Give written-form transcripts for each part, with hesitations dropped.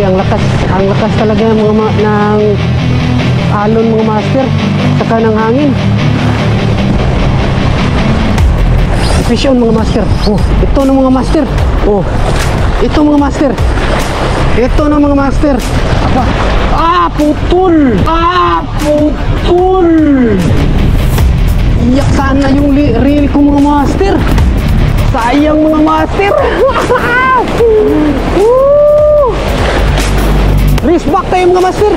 Grabe, ang lakas talaga ng ng alon mga master, saka ng hangin. Fish on mga master. Oh, ito na mga master. Oh, ito mga master. Ito na mga master. Apa? Ah, putol. Ah, putol. Iyak sana yung reel ko mga master. Sayang mga master. Race back tayo mga master.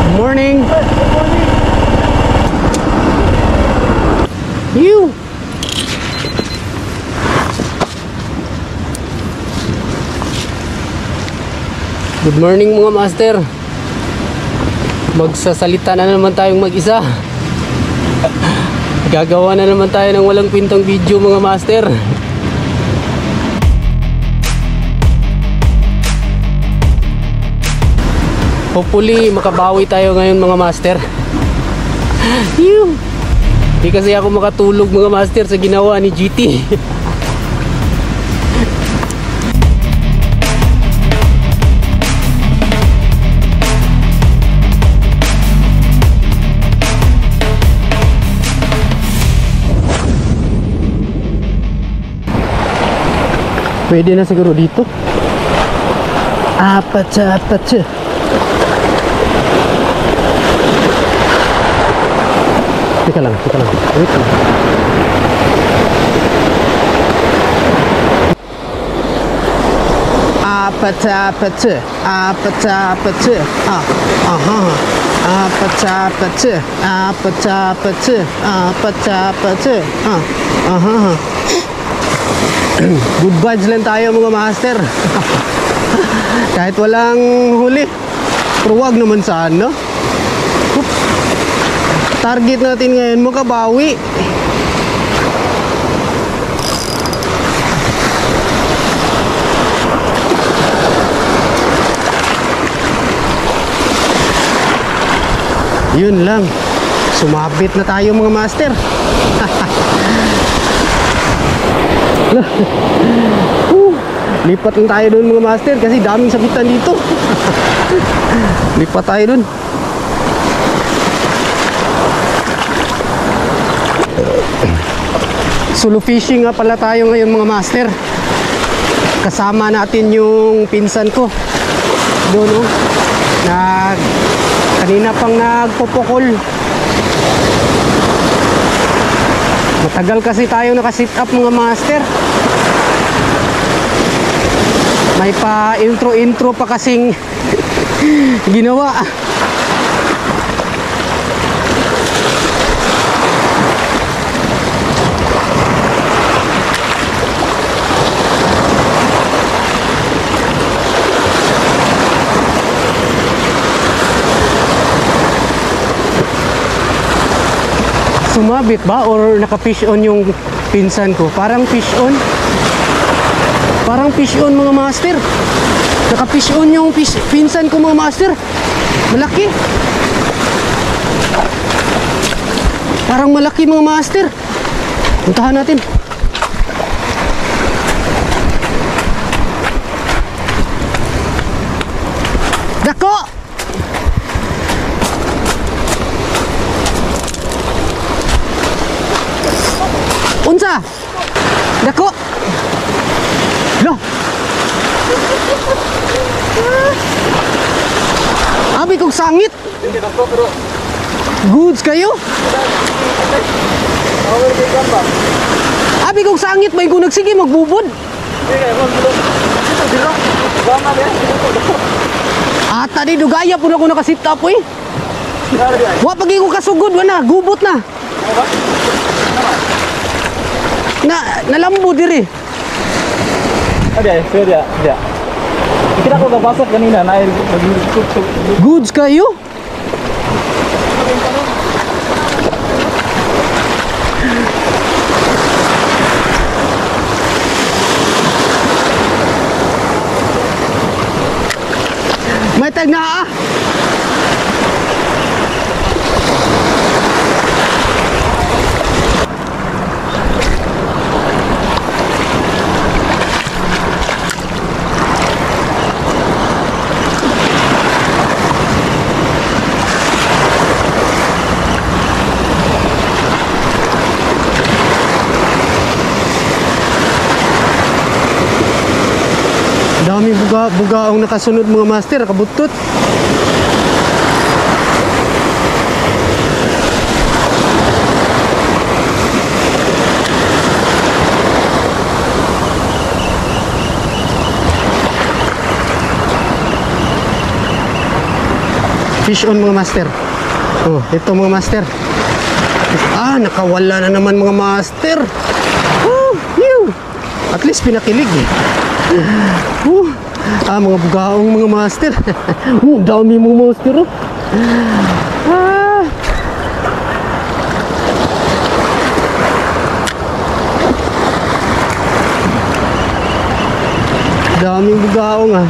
Good morning. Good morning. You. Good morning mga master. Magsasalita na naman tayong mag-isa. Gagawa na naman tayo ng walang kwentang video mga master. Hopefully makabawi tayo ngayon mga master. Hindi kasi ako makatulog mga master sa ginawa ni GT. Pwede na siguro dito. Apa-cha. Teka lang. Wait lang. Apa-cha. Good vibes lang tayo mga master. Kahit walang huli, pero wag naman sana. Target natin ngayon makabawi. Yun lang, sumabit na tayo mga master. Lipat lang tayo dun mga master kasi daming sabitan dito. Lipat tayo dun. Solo fishing nga pala tayo ngayon mga master. Kasama natin yung pinsan ko doon, oh. Kanina pang nagpupukol. Matagal kasi tayo nakasit up mga master. May pa intro pa kasing ginawa. Sumabit ba or naka-fish on yung pinsan ko? Parang fish on. Parang fish on mga master. Naka-fish on yung pinsan ko mga master. Malaki. Parang malaki mga master. Puntahan natin. Dako! Unsa? Dako. Loh. Abi kog sangit. Goods kayo? Abi kog sangit may kung nagsige magbubod. Tadi dugaya pud ako nakasit up eh. Wa pagi ko kasugod na, gubot na. Nalambo diri. Dia. Kita ko gabasok kanina na goods kayo? May tag na ah. bugaong nakasunod mga master, nakabutot. Fish on mga master. Oh, ito mga master. Nakawala na naman mga master. Phew. At least pinakilig eh. Mga bugaong mga master. Dami mga master. Daming bugaong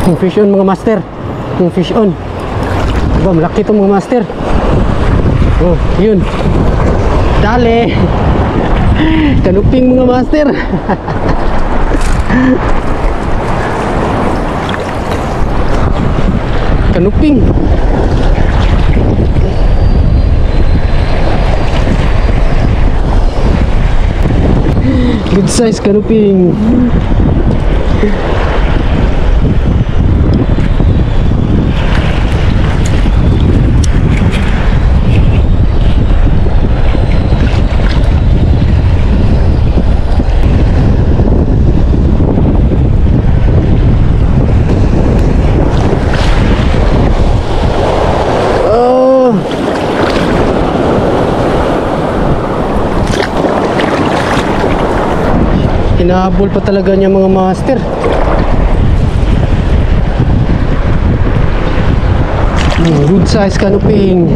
Yung fish on mga master. Yung fish on. Diba, malaki itong mga master. Oh, yun. Dali. Kanuping mga master. Kanuping. Good size kanuping. Hinahabol pa talaga niya mga master. Good size kanuping.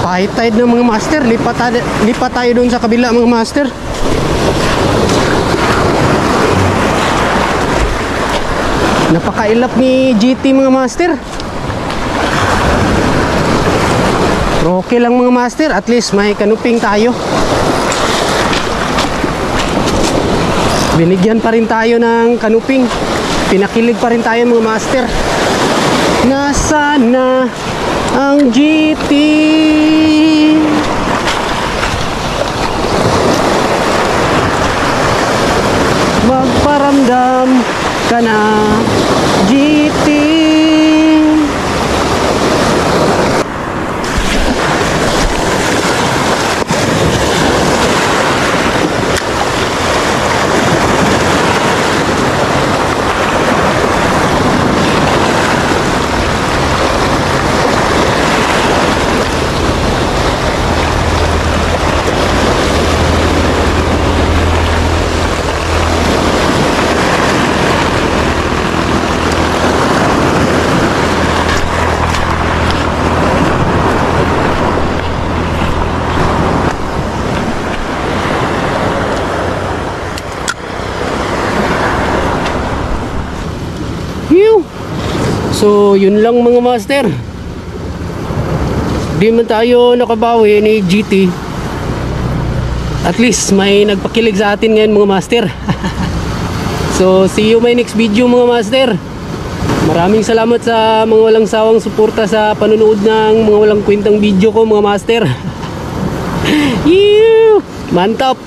High tide ng mga master. Lipat tayo doon sa kabila mga master. Napakailap ni GT mga master. Pero okay lang mga master, at least may kanuping tayo. Binigyan pa rin tayo ng kanuping. Pinakilig pa rin tayo mga master. Nasaan na ang GT? Magparamdam ka na, GT. So yun lang mga master. Di man tayo nakabawi ni GT. At least may nagpakilig sa atin ngayon mga master. So see you my next video mga master. Maraming salamat sa mga walang sawang suporta sa panonood ng mga walang kwentang video ko mga master. Mantap.